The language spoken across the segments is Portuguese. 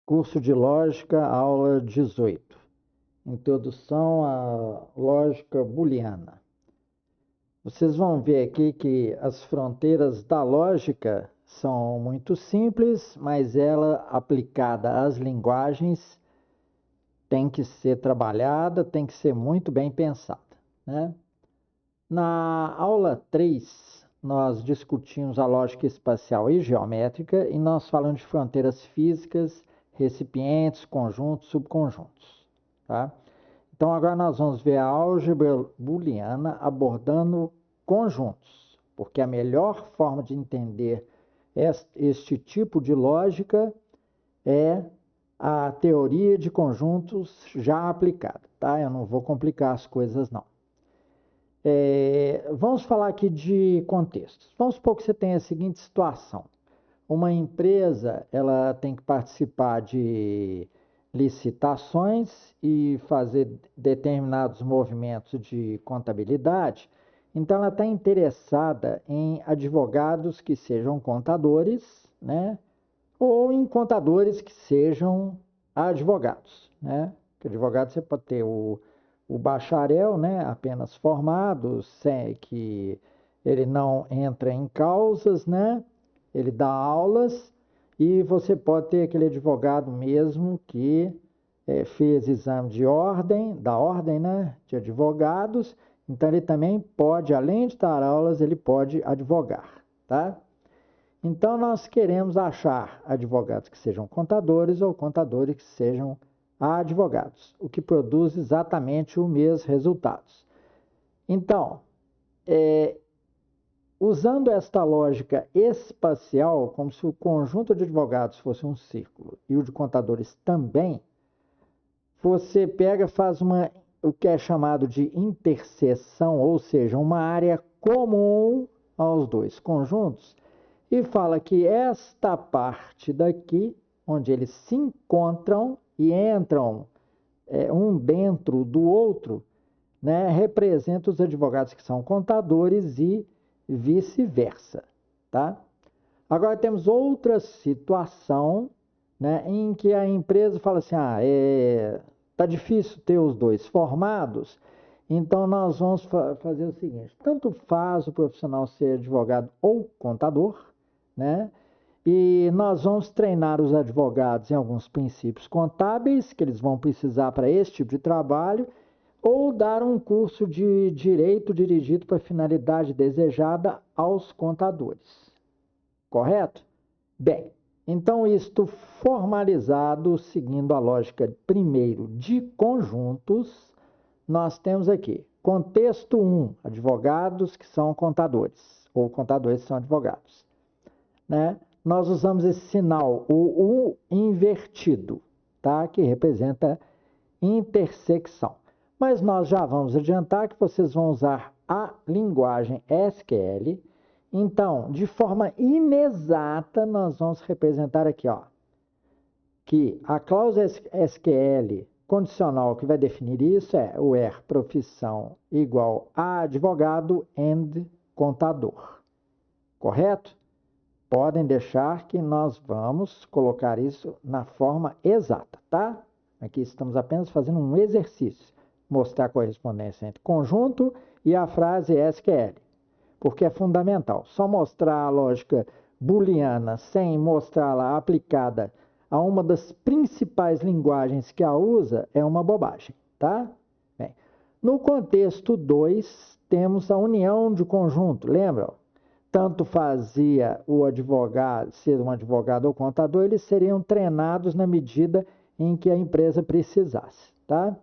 Curso de Lógica, aula 18. Introdução à lógica booleana. Vocês vão ver aqui que as fronteiras da lógica são muito simples, mas ela aplicada às linguagens tem que ser trabalhada, tem que ser muito bem pensada, né? Na aula 3, nós discutimos a lógica espacial e geométrica e nós falamos de fronteiras físicas, recipientes, conjuntos, subconjuntos, tá? Então agora nós vamos ver a álgebra booleana abordando conjuntos, porque a melhor forma de entender este tipo de lógica é a teoria de conjuntos já aplicada, tá? Eu não vou complicar as coisas não. Vamos falar aqui de contextos. Vamos supor que você tem a seguinte situação. Uma empresa, ela tem que participar de licitações e fazer determinados movimentos de contabilidade. Então, ela está interessada em advogados que sejam contadores, né? Ou em contadores que sejam advogados, né? Porque advogado você pode ter o bacharel, né, apenas formado, que ele não entra em causas, né? Ele dá aulas e você pode ter aquele advogado mesmo que fez exame de ordem, da ordem, né, de advogados, então ele também pode, além de dar aulas, ele pode advogar, tá? Então nós queremos achar advogados que sejam contadores ou contadores que sejam advogados, o que produz exatamente os mesmos resultados. Então, usando esta lógica espacial, como se o conjunto de advogados fosse um círculo e o de contadores também, você pega, faz o que é chamado de interseção, ou seja, uma área comum aos dois conjuntos, e fala que esta parte daqui, onde eles se encontram e entram um dentro do outro, né, representa os advogados que são contadores e vice-versa, tá? Agora temos outra situação, né, em que a empresa fala assim, tá difícil ter os dois formados, então nós vamos fazer o seguinte, tanto faz o profissional ser advogado ou contador, né? E nós vamos treinar os advogados em alguns princípios contábeis que eles vão precisar para esse tipo de trabalho, ou dar um curso de direito dirigido para a finalidade desejada aos contadores. Correto? Bem, então isto formalizado, seguindo a lógica primeiro de conjuntos, nós temos aqui contexto 1, advogados que são contadores, ou contadores que são advogados, né? Nós usamos esse sinal, o U invertido, tá? Que representa intersecção. Mas nós já vamos adiantar que vocês vão usar a linguagem SQL. Então, de forma inexata, nós vamos representar aqui, ó, que a cláusula SQL condicional que vai definir isso é o where profissão igual a advogado and contador. Correto? Podem deixar que nós vamos colocar isso na forma exata, tá? Aqui estamos apenas fazendo um exercício, mostrar a correspondência entre conjunto e a frase SQL, porque é fundamental. Só mostrar a lógica booleana sem mostrá-la aplicada a uma das principais linguagens que a usa é uma bobagem, tá? Bem, no contexto 2, temos a união de conjunto, lembra? Tanto fazia o advogado, ser um advogado ou contador, eles seriam treinados na medida em que a empresa precisasse, tá?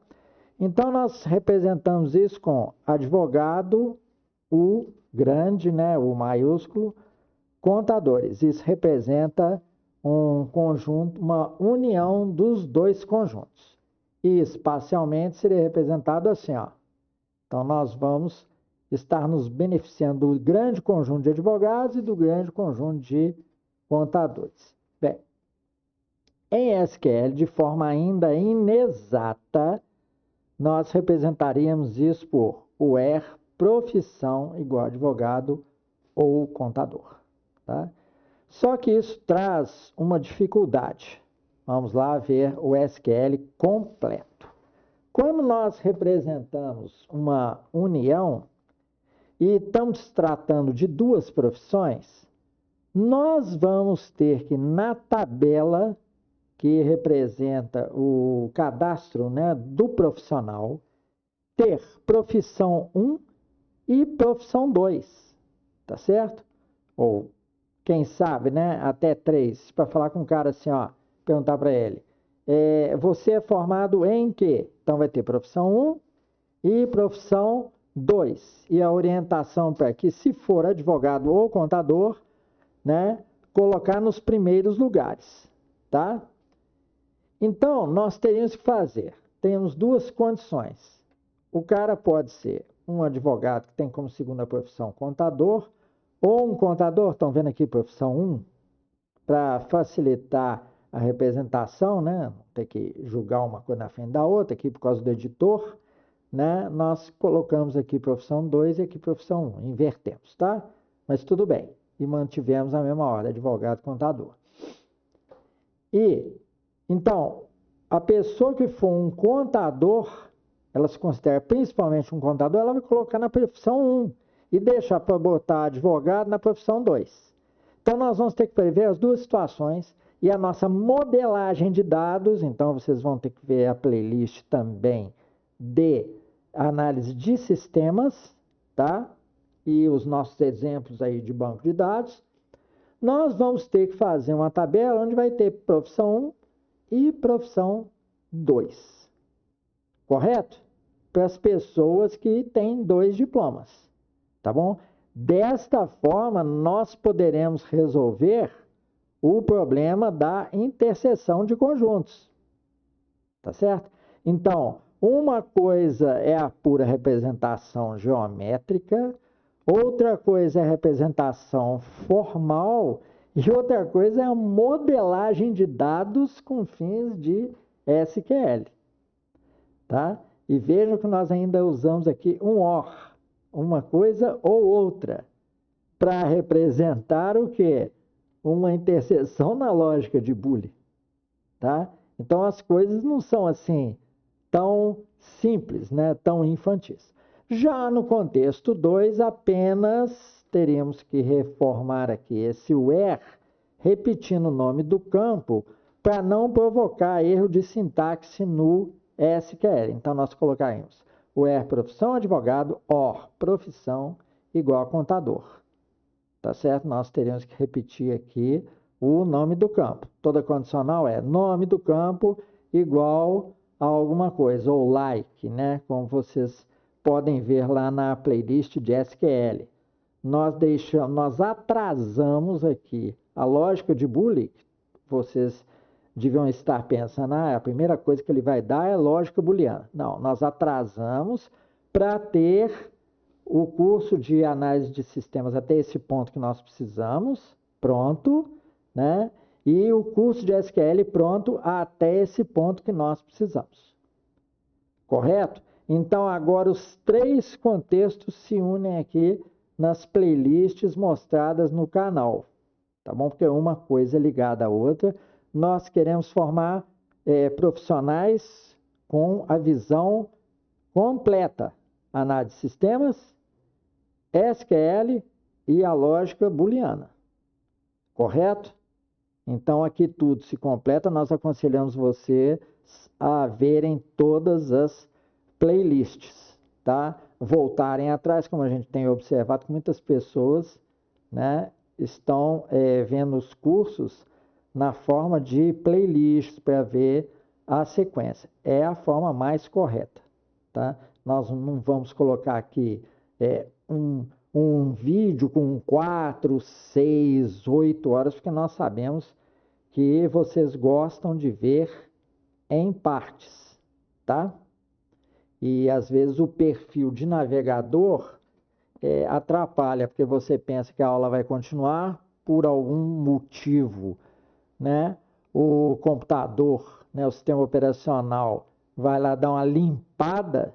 Então, nós representamos isso com advogado, o grande, né, o maiúsculo, contadores. Isso representa um conjunto, uma união dos dois conjuntos. E espacialmente seria representado assim, ó. Então, nós vamos estar nos beneficiando do grande conjunto de advogados e do grande conjunto de contadores. Bem, em SQL, de forma ainda inexata, nós representaríamos isso por where profissão igual advogado ou contador, tá? Só que isso traz uma dificuldade. Vamos lá ver o SQL completo. Quando nós representamos uma união e estamos tratando de duas profissões, nós vamos ter que, na tabela que representa o cadastro, né, do profissional, ter profissão 1 e profissão 2, tá certo? Ou, quem sabe, né, até 3, para falar com o cara assim, ó, perguntar para ele, você é formado em quê? Então vai ter profissão 1 e profissão 2. E a orientação para que, se for advogado ou contador, né, colocar nos primeiros lugares, tá? Então, nós teríamos que fazer, temos duas condições. O cara pode ser um advogado que tem como segunda profissão contador, ou um contador, estão vendo aqui profissão 1, para facilitar a representação, né? Não ter que julgar uma coisa na frente da outra, aqui por causa do editor, né? Nós colocamos aqui profissão 2 e aqui profissão 1, invertemos, tá? Mas tudo bem, e mantivemos a mesma ordem, advogado, contador. E, então, a pessoa que for um contador, ela se considera principalmente um contador, ela vai colocar na profissão 1 e deixar para botar advogado na profissão 2. Então, nós vamos ter que prever as duas situações e a nossa modelagem de dados. Então, vocês vão ter que ver a playlist também de análise de sistemas, tá? E os nossos exemplos aí de banco de dados. Nós vamos ter que fazer uma tabela onde vai ter profissão 1 e profissão 2. Correto? Para as pessoas que têm 2 diplomas. Tá bom? Desta forma, nós poderemos resolver o problema da interseção de conjuntos. Tá certo? Então, uma coisa é a pura representação geométrica, outra coisa é a representação formal e outra coisa é a modelagem de dados com fins de SQL. Tá? E vejam que nós ainda usamos aqui um OR, uma coisa ou outra, para representar o quê? Uma interseção na lógica de Boole. Tá? Então, as coisas não são assim tão simples, né? Tão infantis. Já no contexto 2, apenas teríamos que reformar aqui esse where, repetindo o nome do campo, para não provocar erro de sintaxe no SQL. Então, nós colocaremos where profissão advogado, or profissão igual a contador. Tá certo? Nós teríamos que repetir aqui o nome do campo. Toda condicional é nome do campo igual a alguma coisa, ou like, né? Como vocês podem ver lá na playlist de SQL. Nós atrasamos aqui a lógica de Boole. Vocês deviam estar pensando, a primeira coisa que ele vai dar é lógica booleana. Não, nós atrasamos para ter o curso de análise de sistemas até esse ponto que nós precisamos, pronto, né? E o curso de SQL pronto até esse ponto que nós precisamos. Correto? Então, agora os 3 contextos se unem aqui nas playlists mostradas no canal. Tá bom? Porque uma coisa é ligada à outra. Nós queremos formar profissionais com a visão completa. Análise de sistemas, SQL e a lógica booleana. Correto? Então, aqui tudo se completa. Nós aconselhamos você a verem todas as playlists, tá? Voltarem atrás, como a gente tem observado que muitas pessoas, né, estão vendo os cursos na forma de playlists para ver a sequência. É a forma mais correta, tá? Nós não vamos colocar aqui um vídeo com 4, 6, 8 horas, porque nós sabemos que vocês gostam de ver em partes, tá? E às vezes o perfil de navegador atrapalha, porque você pensa que a aula vai continuar por algum motivo, né? O computador, né, o sistema operacional vai lá dar uma limpada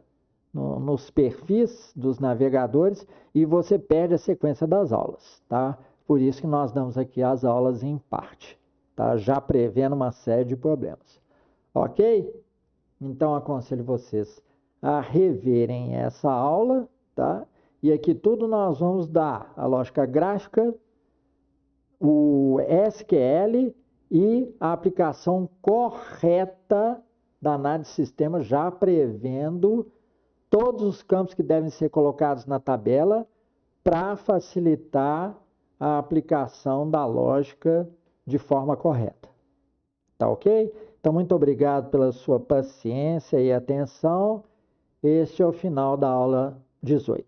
nos perfis dos navegadores e você perde a sequência das aulas, tá? Por isso que nós damos aqui as aulas em parte, tá? Já prevendo uma série de problemas. Ok? Então, aconselho vocês a reverem essa aula, tá? E aqui tudo nós vamos dar a lógica gráfica, o SQL e a aplicação correta da análise de sistema, já prevendo todos os campos que devem ser colocados na tabela para facilitar a aplicação da lógica de forma correta. Tá ok? Então, muito obrigado pela sua paciência e atenção. Este é o final da aula 18.